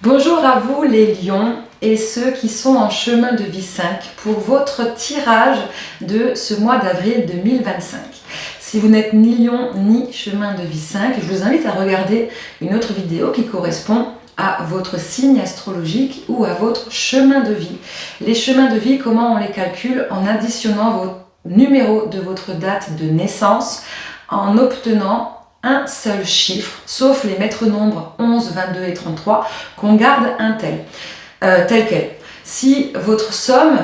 Bonjour à vous les lions et ceux qui sont en chemin de vie 5 pour votre tirage de ce mois d'avril 2025. Si vous n'êtes ni lion ni chemin de vie 5, je vous invite à regarder une autre vidéo qui correspond à votre signe astrologique ou à votre chemin de vie. Les chemins de vie, comment on les calcule? En additionnant vos numéros de votre date de naissance, en obtenant un seul chiffre, sauf les maîtres nombres 11, 22 et 33, qu'on garde tel quel. Si votre somme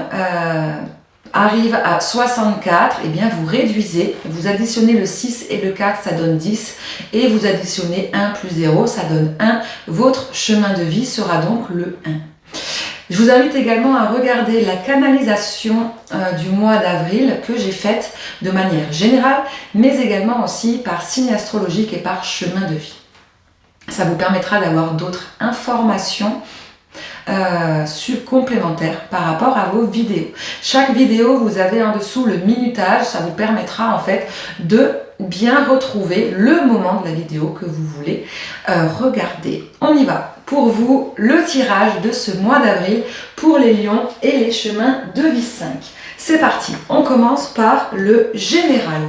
arrive à 64, eh bien vous réduisez, vous additionnez le 6 et le 4, ça donne 10, et vous additionnez 1 plus 0, ça donne 1. Votre chemin de vie sera donc le 1. Je vous invite également à regarder la canalisation du mois d'avril que j'ai faite de manière générale, mais également aussi par signe astrologique et par chemin de vie. Ça vous permettra d'avoir d'autres informations complémentaires par rapport à vos vidéos. Chaque vidéo, vous avez en dessous le minutage, ça vous permettra en fait de bien retrouver le moment de la vidéo que vous voulez regarder. On y va. Pour vous, le tirage de ce mois d'avril pour les lions et les chemins de vie 5. C'est parti, on commence par le général.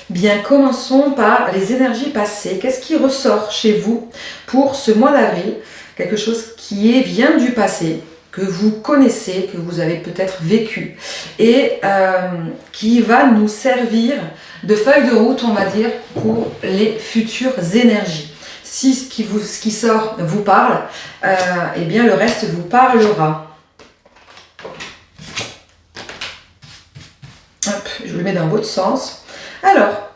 Bien, commençons par les énergies passées. Qu'est-ce qui ressort chez vous pour ce mois d'avril? Quelque chose qui vient du passé, que vous connaissez, que vous avez peut-être vécu et qui va nous servir de feuille de route, on va dire, pour les futures énergies. Si ce qui sort vous parle, eh bien le reste vous parlera. Hop, je vous le mets dans votre sens. Alors,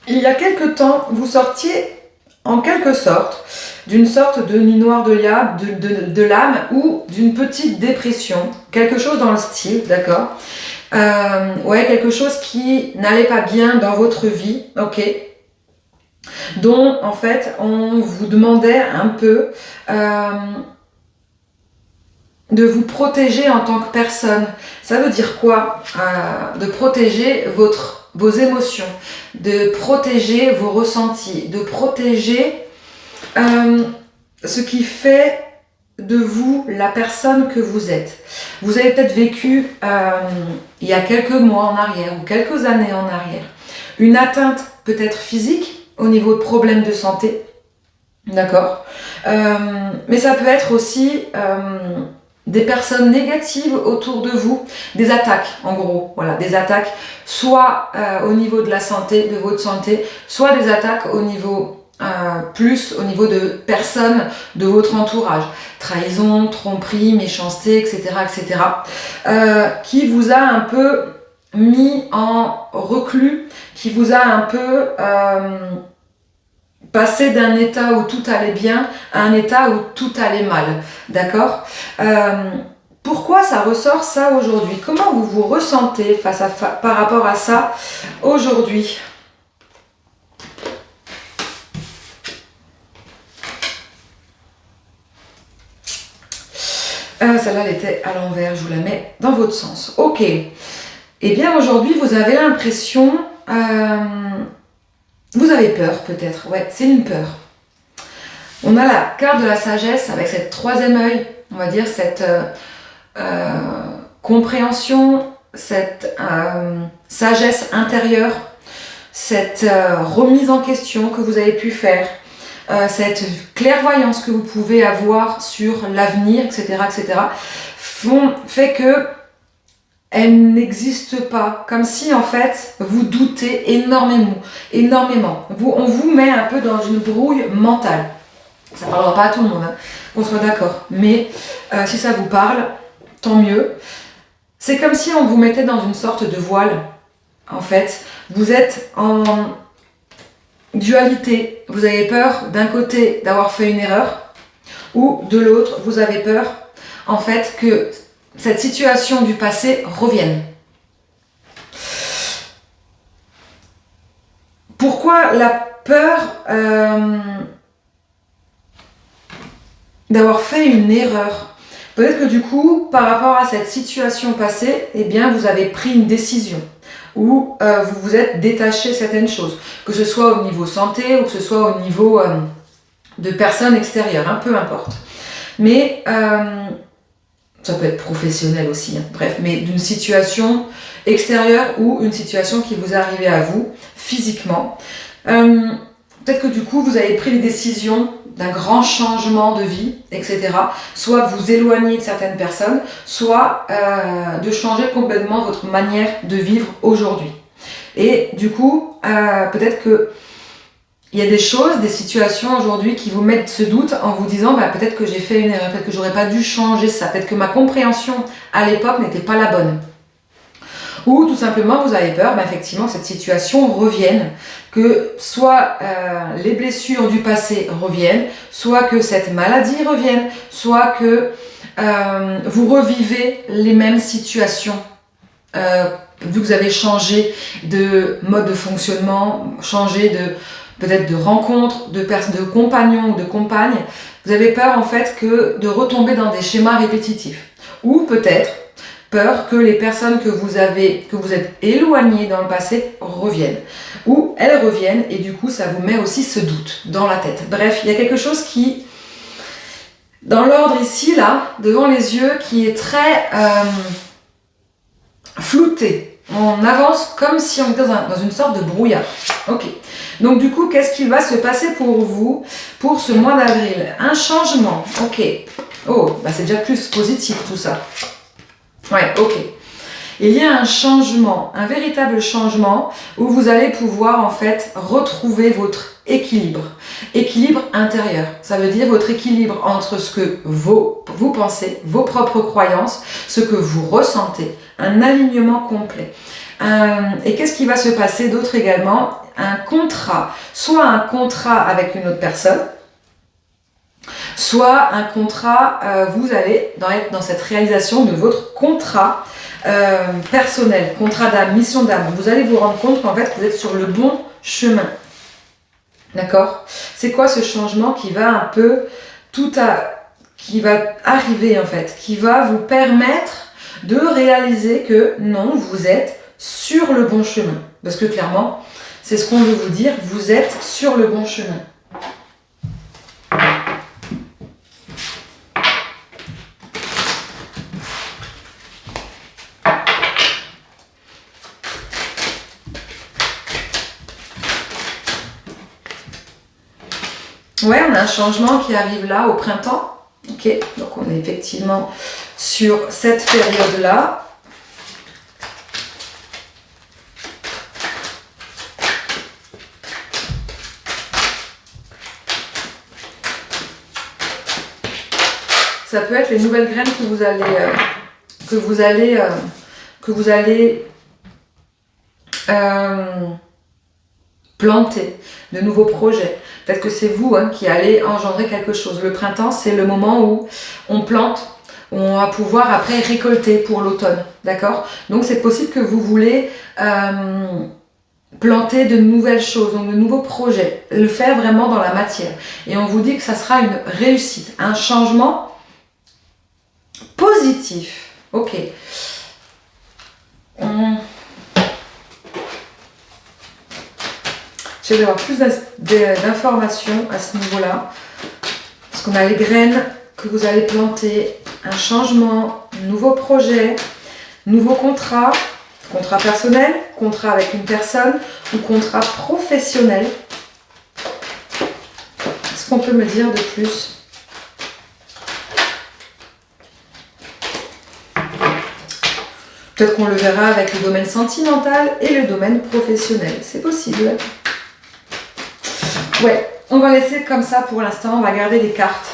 il y a quelque temps, vous sortiez en quelque sorte d'une sorte de nuit noire de l'âme ou d'une petite dépression, quelque chose dans le style, d'accord, ouais, quelque chose qui n'allait pas bien dans votre vie, ok, dont en fait on vous demandait un peu de vous protéger en tant que personne. Ça veut dire quoi? De protéger vos émotions, de protéger vos ressentis, de protéger ce qui fait de vous la personne que vous êtes. Vous avez peut-être vécu il y a quelques mois en arrière ou quelques années en arrière une atteinte peut-être physique au niveau de problèmes de santé, d'accord, mais ça peut être aussi des personnes négatives autour de vous, des attaques en gros, voilà, des attaques soit au niveau de la santé, de votre santé, soit des attaques au niveau plus au niveau de personnes de votre entourage, trahison, tromperie, méchanceté, etc., etc., qui vous a un peu mis en reclus, qui vous a un peu passer d'un état où tout allait bien à un état où tout allait mal, d'accord? Pourquoi ça ressort ça aujourd'hui? Comment vous vous ressentez par rapport à ça aujourd'hui? Celle-là, elle était à l'envers, je vous la mets dans votre sens. Ok. Eh bien, aujourd'hui, vous avez l'impression... vous avez peur peut-être, ouais, c'est une peur. On a la carte de la sagesse avec cette troisième œil, on va dire cette compréhension, cette sagesse intérieure, cette remise en question que vous avez pu faire, cette clairvoyance que vous pouvez avoir sur l'avenir, etc., etc., fait que elle n'existe pas, comme si en fait vous doutez énormément. On vous met un peu dans une brouille mentale. Ça ne parlera pas à tout le monde, hein, qu'on soit d'accord. Mais si ça vous parle, tant mieux. C'est comme si on vous mettait dans une sorte de voile. En fait, vous êtes dualité. Vous avez peur d'un côté d'avoir fait une erreur ou de l'autre, vous avez peur en fait que cette situation du passé revienne. Pourquoi la peur d'avoir fait une erreur? Peut-être que du coup, par rapport à cette situation passée, eh bien, vous avez pris une décision ou vous vous êtes détaché de certaines choses, que ce soit au niveau santé ou que ce soit au niveau de personnes extérieures, hein, peu importe. Mais ça peut être professionnel aussi, hein, bref, mais d'une situation extérieure ou une situation qui vous est arrivée à vous, physiquement. Peut-être que du coup, vous avez pris des décisions d'un grand changement de vie, etc. Soit vous éloigner de certaines personnes, soit de changer complètement votre manière de vivre aujourd'hui. Et du coup, peut-être que il y a des choses, des situations aujourd'hui qui vous mettent ce doute en vous disant peut-être que j'ai fait une erreur, peut-être que j'aurais pas dû changer ça, peut-être que ma compréhension à l'époque n'était pas la bonne. Ou tout simplement vous avez peur effectivement que cette situation revienne, que soit les blessures du passé reviennent, soit que cette maladie revienne, soit que vous revivez les mêmes situations. Vu que vous avez changé de mode de fonctionnement, changé de peut-être de rencontres, de compagnons ou de compagnes, vous avez peur en fait que de retomber dans des schémas répétitifs. Ou peut-être peur que les personnes que vous êtes éloignées dans le passé reviennent. Ou elles reviennent et du coup ça vous met aussi ce doute dans la tête. Bref, il y a quelque chose qui, dans l'ordre ici, là, devant les yeux, qui est très flouté. On avance comme si on était dans une sorte de brouillard. Ok. Donc du coup, qu'est-ce qui va se passer pour vous pour ce mois d'avril? Un changement. Ok. Oh, c'est déjà plus positif tout ça. Ouais, ok. Il y a un changement, un véritable changement où vous allez pouvoir en fait retrouver votre équilibre. Équilibre intérieur. Ça veut dire votre équilibre entre ce que vous pensez, vos propres croyances, ce que vous ressentez. Un alignement complet. Et qu'est-ce qui va se passer d'autre également? Un contrat. Soit un contrat avec une autre personne, soit un contrat, vous allez être dans cette réalisation de votre contrat personnel, contrat d'âme, mission d'âme. Vous allez vous rendre compte qu'en fait vous êtes sur le bon chemin. D'accord? C'est quoi ce changement qui va un peu qui va arriver en fait, qui va vous permettre de réaliser que non, vous êtes sur le bon chemin. Parce que clairement, c'est ce qu'on veut vous dire, vous êtes sur le bon chemin. Ouais, on a un changement qui arrive là au printemps. Ok, donc on est effectivement sur cette période-là. Ça peut être les nouvelles graines que vous allez planter, de nouveaux projets. Peut-être que c'est vous qui allez engendrer quelque chose. Le printemps, c'est le moment où on plante, où on va pouvoir après récolter pour l'automne. D'accord? Donc c'est possible que vous voulez planter de nouvelles choses, donc de nouveaux projets, le faire vraiment dans la matière. Et on vous dit que ça sera une réussite, un changement positif. Ok. Je vais avoir plus d'informations à ce niveau-là. Parce qu'on a les graines que vous allez planter, un changement, nouveau projet, nouveau contrat, contrat personnel, contrat avec une personne ou contrat professionnel. Qu'est-ce qu'on peut me dire de plus ? Peut-être qu'on le verra avec le domaine sentimental et le domaine professionnel. C'est possible. Ouais, on va laisser comme ça pour l'instant. On va garder les cartes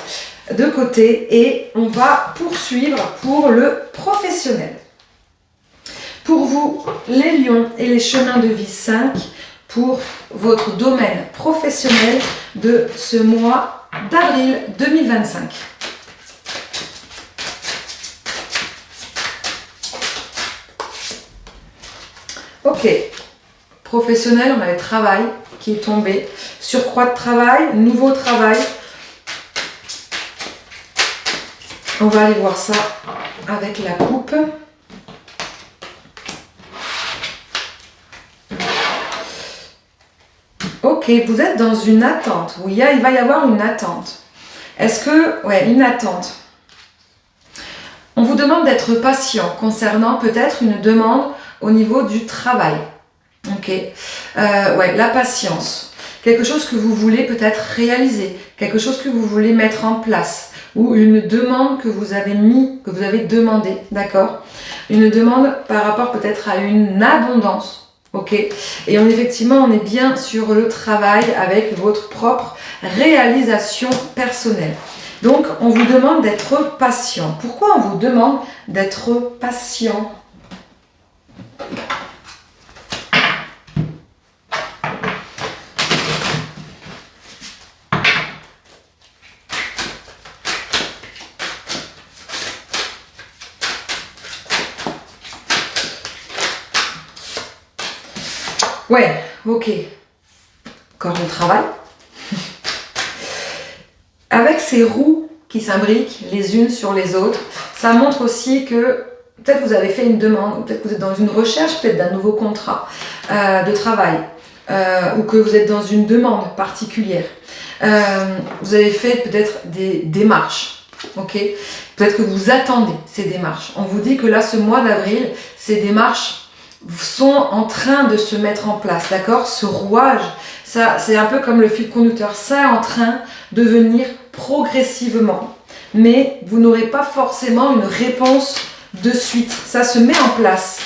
de côté et on va poursuivre pour le professionnel. Pour vous, les lions et les chemins de vie 5, pour votre domaine professionnel de ce mois d'avril 2025. Ok, professionnel, on a le travail qui est tombé, surcroît de travail, nouveau travail. On va aller voir ça avec la coupe. Ok, vous êtes dans une attente. Oui, il va y avoir une attente. Est-ce que... Ouais, une attente. On vous demande d'être patient concernant peut-être une demande au niveau du travail. Ok. Ouais, la patience. Quelque chose que vous voulez peut-être réaliser. Quelque chose que vous voulez mettre en place. Ou une demande que vous avez demandé. D'accord. Une demande par rapport peut-être à une abondance. Ok, et effectivement, on est bien sur le travail avec votre propre réalisation personnelle. Donc, on vous demande d'être patient. Pourquoi on vous demande d'être patient ? Ouais, ok. Encore le travail. Avec ces roues qui s'imbriquent les unes sur les autres, ça montre aussi que peut-être vous avez fait une demande, peut-être que vous êtes dans une recherche peut-être d'un nouveau contrat de travail, ou que vous êtes dans une demande particulière. Vous avez fait peut-être des démarches. Ok, peut-être que vous attendez ces démarches. On vous dit que là, ce mois d'avril, ces démarches sont en train de se mettre en place, d'accord? Ce rouage, ça, c'est un peu comme le fil conducteur, ça est en train de venir progressivement, mais vous n'aurez pas forcément une réponse de suite, ça se met en place.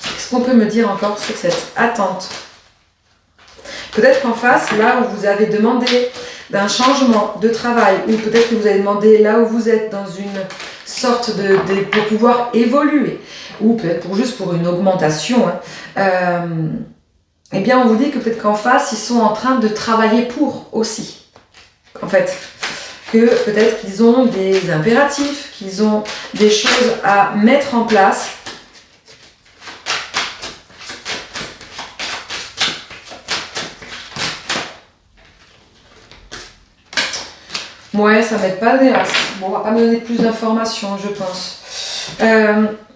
Qu'est-ce qu'on peut me dire encore sur cette attente? Peut-être qu'en face, là où vous avez demandé d'un changement de travail, ou peut-être que vous avez demandé là où vous êtes dans une sorte pour pouvoir évoluer, ou peut-être juste pour une augmentation, eh bien on vous dit que peut-être qu'en face, ils sont en train de travailler pour aussi. En fait, que peut-être qu'ils ont des impératifs, qu'ils ont des choses à mettre en place. Ouais, ça m'aide pas des masses. Bon, on va pas me donner plus d'informations, je pense.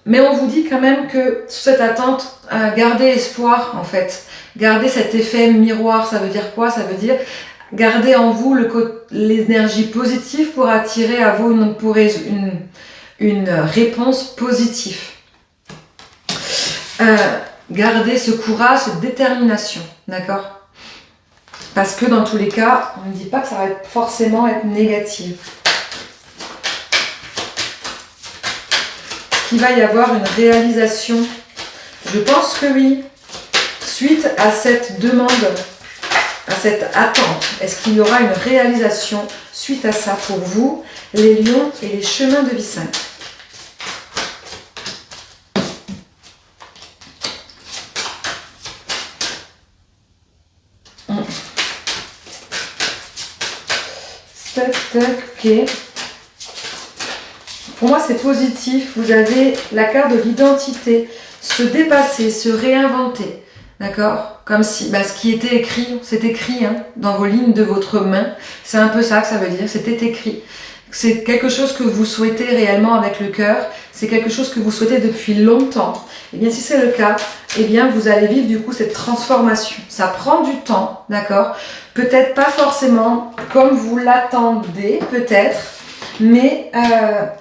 Mais on vous dit quand même que sous cette attente, gardez espoir en fait. Gardez cet effet miroir, ça veut dire quoi? Ça veut dire garder en vous l'énergie positive pour attirer à vous une réponse positive. Gardez ce courage, cette détermination, d'accord? Parce que dans tous les cas, on ne dit pas que ça va forcément être négatif. Il va y avoir une réalisation. Je pense que oui. Suite à cette demande, à cette attente, est-ce qu'il y aura une réalisation suite à ça pour vous, les lions et les chemins de vie 5? Ok. Pour moi, c'est positif. Vous avez la carte de l'identité, se dépasser, se réinventer. D'accord? Comme si ce qui était écrit, c'est écrit dans vos lignes de votre main. C'est un peu ça que ça veut dire. C'était écrit. C'est quelque chose que vous souhaitez réellement avec le cœur. C'est quelque chose que vous souhaitez depuis longtemps. Et bien, si c'est le cas, eh bien, vous allez vivre du coup cette transformation. Ça prend du temps, d'accord? Peut-être pas forcément comme vous l'attendez, peut-être, mais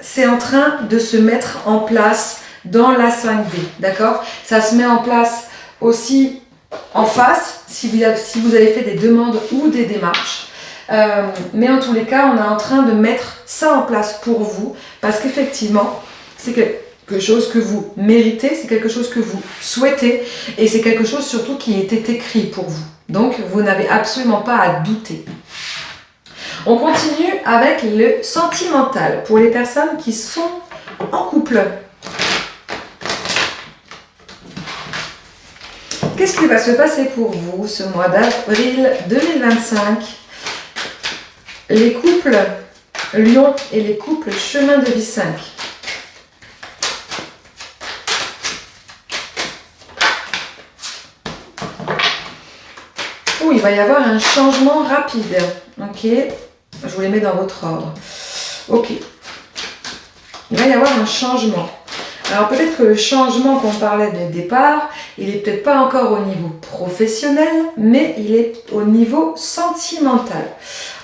c'est en train de se mettre en place dans la 5D, d'accord? Ça se met en place aussi en face, si vous avez fait des demandes ou des démarches. Mais en tous les cas, on est en train de mettre ça en place pour vous, parce qu'effectivement, c'est quelque chose que vous méritez, c'est quelque chose que vous souhaitez, et c'est quelque chose surtout qui était écrit pour vous. Donc, vous n'avez absolument pas à douter. On continue avec le sentimental pour les personnes qui sont en couple. qu'est-ce qui va se passer pour vous ce mois d'avril 2025? Les couples Lion et les couples chemin de vie 5. Oh, il va y avoir un changement rapide. Ok, je vous les mets dans votre ordre. Ok, il va y avoir un changement. Alors peut-être que le changement qu'on parlait de départ, il n'est peut-être pas encore au niveau professionnel, mais il est au niveau sentimental.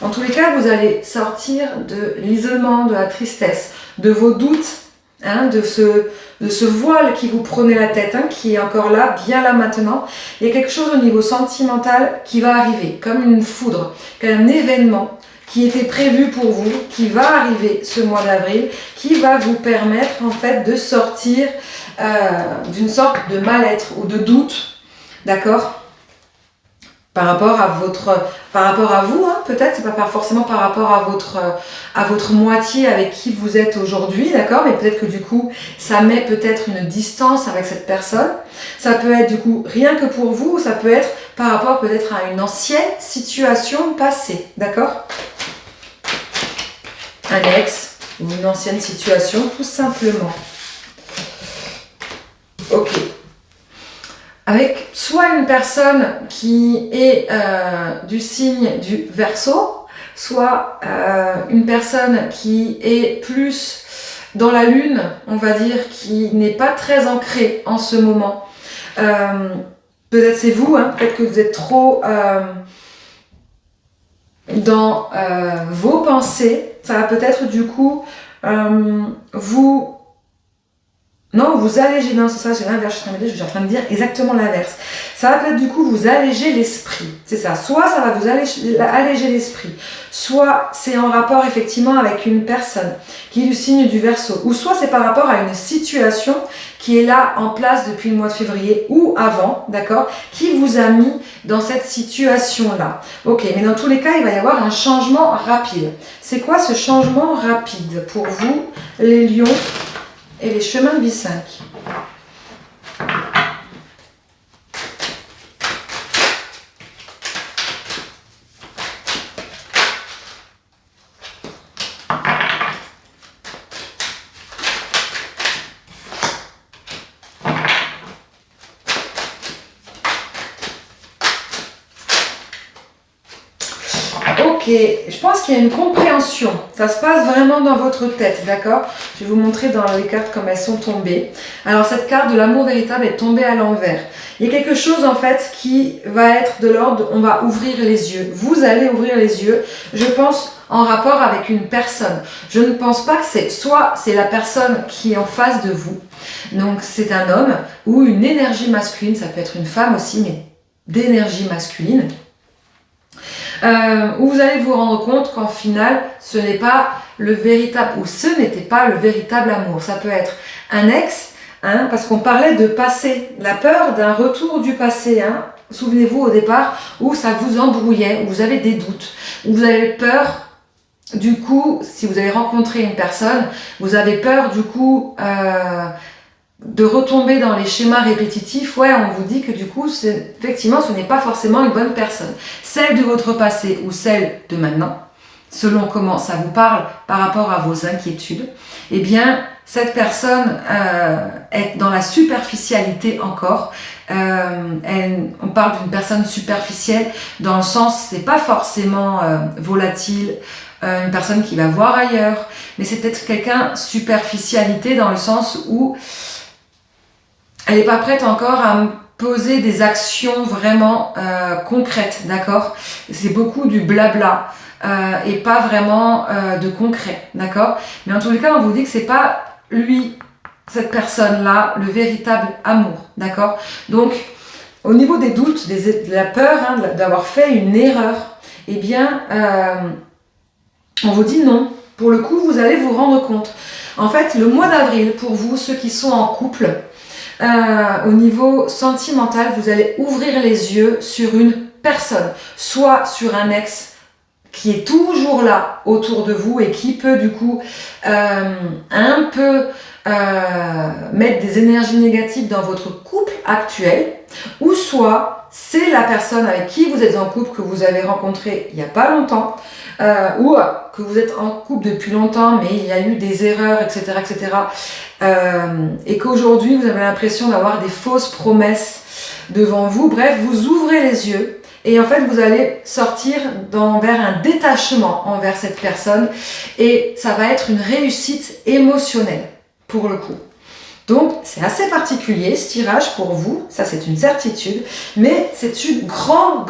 En tous les cas, vous allez sortir de l'isolement, de la tristesse, de vos doutes, hein, de ce voile qui vous prenait la tête, hein, qui est encore là, bien là maintenant. Il y a quelque chose au niveau sentimental qui va arriver, comme une foudre, qu'un événement qui était prévu pour vous, qui va arriver ce mois d'avril, qui va vous permettre en fait de sortir d'une sorte de mal-être ou de doute, d'accord, par rapport à vous, hein, peut-être, c'est pas forcément par rapport à votre moitié avec qui vous êtes aujourd'hui, d'accord, mais peut-être que du coup, ça met peut-être une distance avec cette personne. Ça peut être du coup rien que pour vous, ou ça peut être par rapport peut-être à une ancienne situation passée, d'accord, un ex ou une ancienne situation, tout simplement. Ok. Avec soit une personne qui est du signe du Verseau, soit une personne qui est plus dans la lune, on va dire, qui n'est pas très ancrée en ce moment. Peut-être c'est vous, hein, peut-être que vous êtes trop dans vos pensées. Ça va peut-être du coup vous alléger, non c'est ça, j'ai l'inverse, je suis en train de dire exactement l'inverse. Ça va peut-être du coup vous alléger l'esprit, c'est ça, soit ça va vous alléger l'esprit, soit c'est en rapport effectivement avec une personne qui est du signe du Verseau, ou soit c'est par rapport à une situation qui est là en place depuis le mois de février ou avant, d'accord, qui vous a mis dans cette situation-là. Ok, mais dans tous les cas, il va y avoir un changement rapide. C'est quoi ce changement rapide pour vous, les lions et les chemins de vie 5? Ok, je pense qu'il y a une compréhension. Ça se passe vraiment dans votre tête, d'accord? Je vais vous montrer dans les cartes comme elles sont tombées. Alors cette carte de l'amour véritable est tombée à l'envers. Il y a quelque chose en fait qui va être de l'ordre, on va ouvrir les yeux. Vous allez ouvrir les yeux, je pense, en rapport avec une personne. Je ne pense pas que c'est la personne qui est en face de vous. Donc c'est un homme ou une énergie masculine, ça peut être une femme aussi, mais d'énergie masculine. Où vous allez vous rendre compte qu'en final, ce n'est pas le véritable, ou ce n'était pas le véritable amour. Ça peut être un ex, hein, parce qu'on parlait de passé, la peur d'un retour du passé. Hein. Souvenez-vous au départ où ça vous embrouillait, où vous avez des doutes, où vous avez peur. Du coup, si vous avez rencontré une personne, vous avez peur du coup de retomber dans les schémas répétitifs. Ouais, on vous dit que du coup, effectivement, ce n'est pas forcément une bonne personne. Celle de votre passé ou celle de maintenant, selon comment ça vous parle par rapport à vos inquiétudes, eh bien, cette personne est dans la superficialité encore. On parle d'une personne superficielle dans le sens, c'est pas forcément volatile, une personne qui va voir ailleurs, mais c'est peut-être quelqu'un superficialité dans le sens où elle n'est pas prête encore à me poser des actions vraiment concrètes, d'accord? C'est beaucoup du blabla et pas vraiment de concret, d'accord? Mais en tous les cas, on vous dit que c'est pas lui, cette personne-là, le véritable amour, d'accord? Donc, au niveau des doutes, de la peur hein, d'avoir fait une erreur, eh bien, on vous dit non. Pour le coup, vous allez vous rendre compte. En fait, le mois d'avril, pour vous, ceux qui sont en couple, au niveau sentimental, vous allez ouvrir les yeux sur une personne, soit sur un ex qui est toujours là autour de vous et qui peut du coup un peu mettre des énergies négatives dans votre couple actuel, ou soit c'est la personne avec qui vous êtes en couple, que vous avez rencontré il n'y a pas longtemps, ou que vous êtes en couple depuis longtemps, mais il y a eu des erreurs, etc., etc., et qu'aujourd'hui vous avez l'impression d'avoir des fausses promesses devant vous. Bref, vous ouvrez les yeux et en fait vous allez sortir vers un détachement envers cette personne, et ça va être une réussite émotionnelle pour le coup. Donc c'est assez particulier ce tirage pour vous, ça c'est une certitude, mais c'est une grande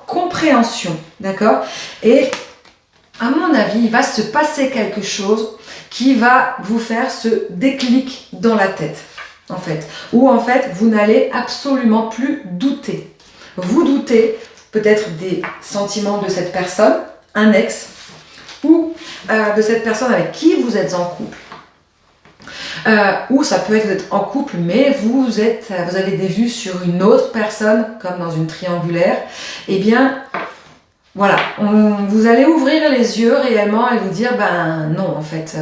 compréhension, d'accord? Et à mon avis, il va se passer quelque chose qui va vous faire ce déclic dans la tête, en fait. Où en fait, vous n'allez absolument plus douter. Vous doutez peut-être des sentiments de cette personne, un ex, ou de cette personne avec qui vous êtes en couple. Ou ça peut être que vous êtes en couple, mais vous avez des vues sur une autre personne, comme dans une triangulaire. Eh bien, voilà, vous allez ouvrir les yeux réellement et vous dire, ben non, en fait,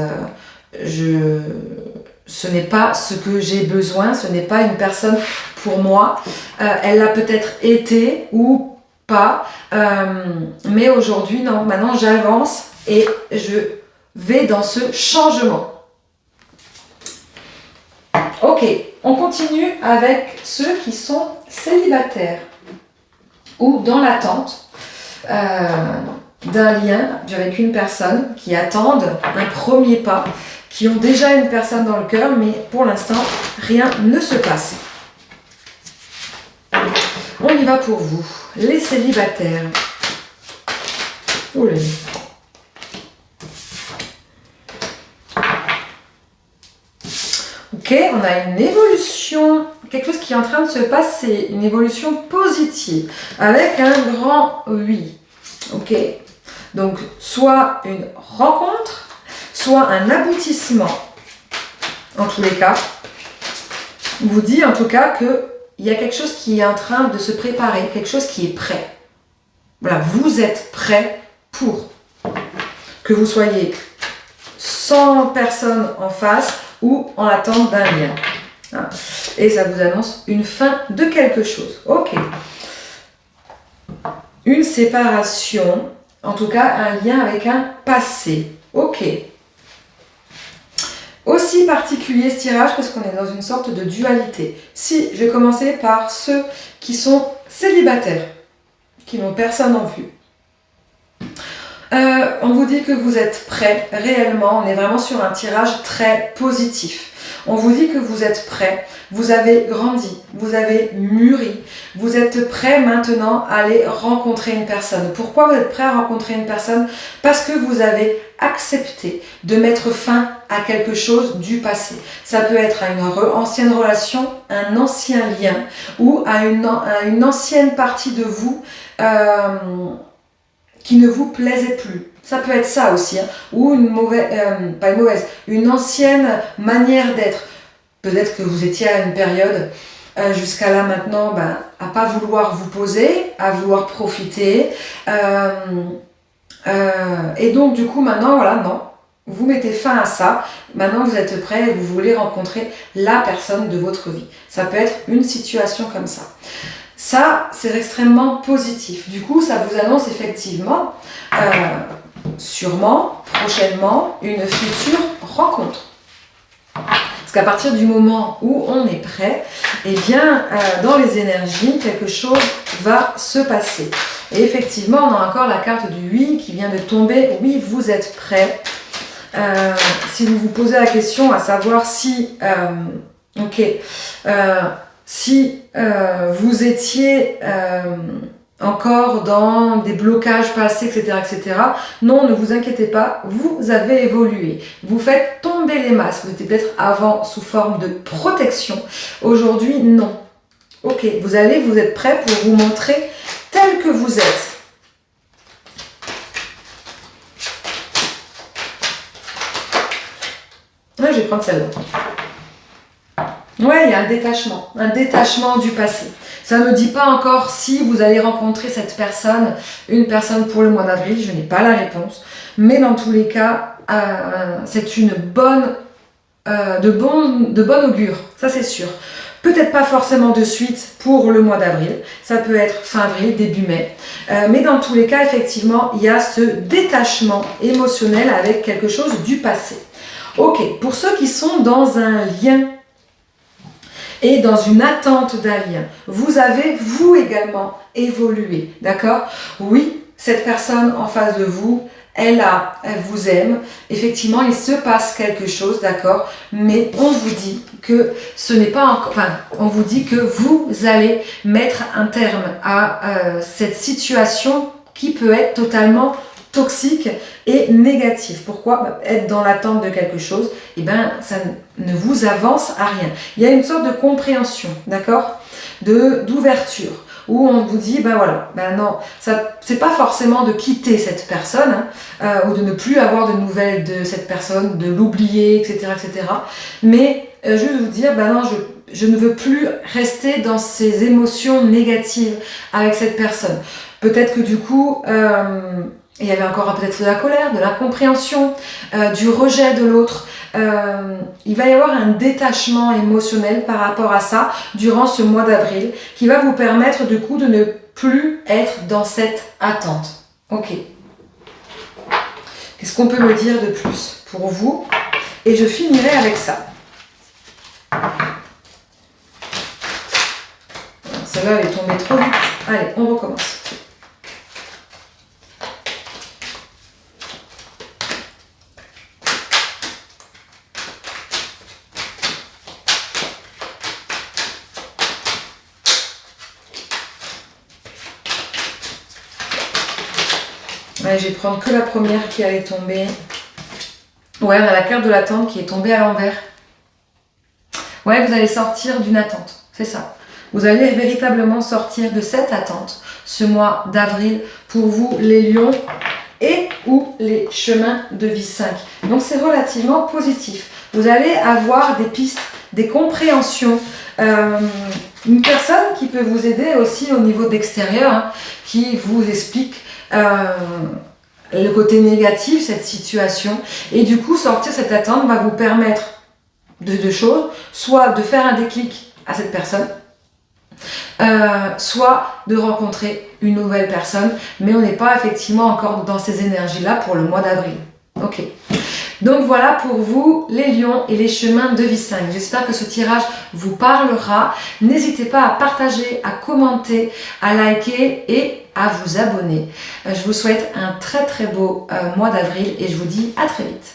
ce n'est pas ce que j'ai besoin, ce n'est pas une personne pour moi. Elle l'a peut-être été ou pas, mais aujourd'hui, non, maintenant j'avance et je vais dans ce changement. Ok, on continue avec ceux qui sont célibataires ou dans l'attente d'un lien avec une personne, qui attendent un premier pas, qui ont déjà une personne dans le cœur, mais pour l'instant, rien ne se passe. On y va pour vous, les célibataires. Oulé. Ok, on a une évolution, quelque chose qui est en train de se passer, une évolution positive, avec un grand oui. Ok, donc soit une rencontre, soit un aboutissement. En tous les cas, on vous dit en tout cas qu'il y a quelque chose qui est en train de se préparer, quelque chose qui est prêt. Voilà, vous êtes prêt pour que vous soyez 100 personnes en face ou en attente d'un lien. Et ça vous annonce une fin de quelque chose. Ok. Une séparation, en tout cas un lien avec un passé. Ok. Aussi particulier ce tirage parce qu'on est dans une sorte de dualité. Si je vais commencer par ceux qui sont célibataires, qui n'ont personne en vue. On vous dit que vous êtes prêts, réellement, on est vraiment sur un tirage très positif. On vous dit que vous êtes prêts, vous avez grandi, vous avez mûri, vous êtes prêts maintenant à aller rencontrer une personne. Pourquoi vous êtes prêts à rencontrer une personne? Parce que vous avez accepté de mettre fin à quelque chose du passé. Ça peut être à une ancienne relation, un ancien lien, ou à une ancienne partie de vous qui ne vous plaisait plus. Ça peut être ça aussi, hein. Ou une ancienne manière d'être. Peut-être que vous étiez à une période jusqu'à là maintenant à pas vouloir vous poser, à vouloir profiter. Et donc du coup maintenant, voilà, non. Vous mettez fin à ça. Maintenant vous êtes prêt et vous voulez rencontrer la personne de votre vie. Ça peut être une situation comme ça. Ça, c'est extrêmement positif. Du coup, ça vous annonce effectivement, sûrement, prochainement, une future rencontre. Parce qu'à partir du moment où on est prêt, eh bien, dans les énergies, quelque chose va se passer. Et effectivement, on a encore la carte du oui qui vient de tomber. Oui, vous êtes prêt. Si vous vous posez la question à savoir si... si vous étiez encore dans des blocages passés, etc., etc., non, ne vous inquiétez pas, vous avez évolué. Vous faites tomber les masques. Vous étiez peut-être avant sous forme de protection. Aujourd'hui, non. Ok, vous êtes prêt pour vous montrer tel que vous êtes. Là, je vais prendre celle-là. Ouais, il y a un détachement du passé. Ça ne me dit pas encore si vous allez rencontrer cette personne, une personne pour le mois d'avril, je n'ai pas la réponse. Mais dans tous les cas, c'est une bonne de bon augure, ça c'est sûr. Peut-être pas forcément de suite pour le mois d'avril, ça peut être fin avril, début mai. Mais dans tous les cas, effectivement, il y a ce détachement émotionnel avec quelque chose du passé. Ok, pour ceux qui sont dans un lien et dans une attente d'un lien, vous avez, vous également, évolué, d'accord? Oui, cette personne en face de vous, elle vous aime, effectivement il se passe quelque chose, d'accord, mais on vous dit que ce n'est pas encore, enfin, on vous dit que vous allez mettre un terme à cette situation qui peut être totalement toxique et négative. Pourquoi? Être dans l'attente de quelque chose, et ben ça ne vous avance à rien. Il y a une sorte de compréhension, d'accord, d'ouverture, où on vous dit, ben voilà, ben non, ça c'est pas forcément de quitter cette personne, ou de ne plus avoir de nouvelles de cette personne, de l'oublier, etc., etc. Mais juste vous dire, ben non, je ne veux plus rester dans ces émotions négatives avec cette personne. Peut-être que du coup, il y avait encore peut-être de la colère, de l'incompréhension, du rejet de l'autre. Il va y avoir un détachement émotionnel par rapport à ça durant ce mois d'avril qui va vous permettre du coup de ne plus être dans cette attente. Ok. Qu'est-ce qu'on peut me dire de plus pour vous? Et je finirai avec ça. Celle-là, elle est tombée trop vite. Allez, on recommence. Ouais, je vais prendre que la première qui allait tomber. Ouais, on a la carte de l'attente qui est tombée à l'envers. Ouais, vous allez sortir d'une attente, c'est ça. Vous allez véritablement sortir de cette attente ce mois d'avril pour vous, les lions et ou les chemins de vie 5. Donc c'est relativement positif. Vous allez avoir des pistes, des compréhensions, une personne qui peut vous aider aussi au niveau d'extérieur, hein, qui vous explique le côté négatif, cette situation. Et du coup, sortir cette attente va vous permettre de deux choses, soit de faire un déclic à cette personne, soit de rencontrer une nouvelle personne, mais on n'est pas effectivement encore dans ces énergies-là pour le mois d'avril. Ok. Donc voilà pour vous les lions et les chemins de vie 5. J'espère que ce tirage vous parlera. N'hésitez pas à partager, à commenter, à liker et à vous abonner. Je vous souhaite un très très beau mois d'avril et je vous dis à très vite.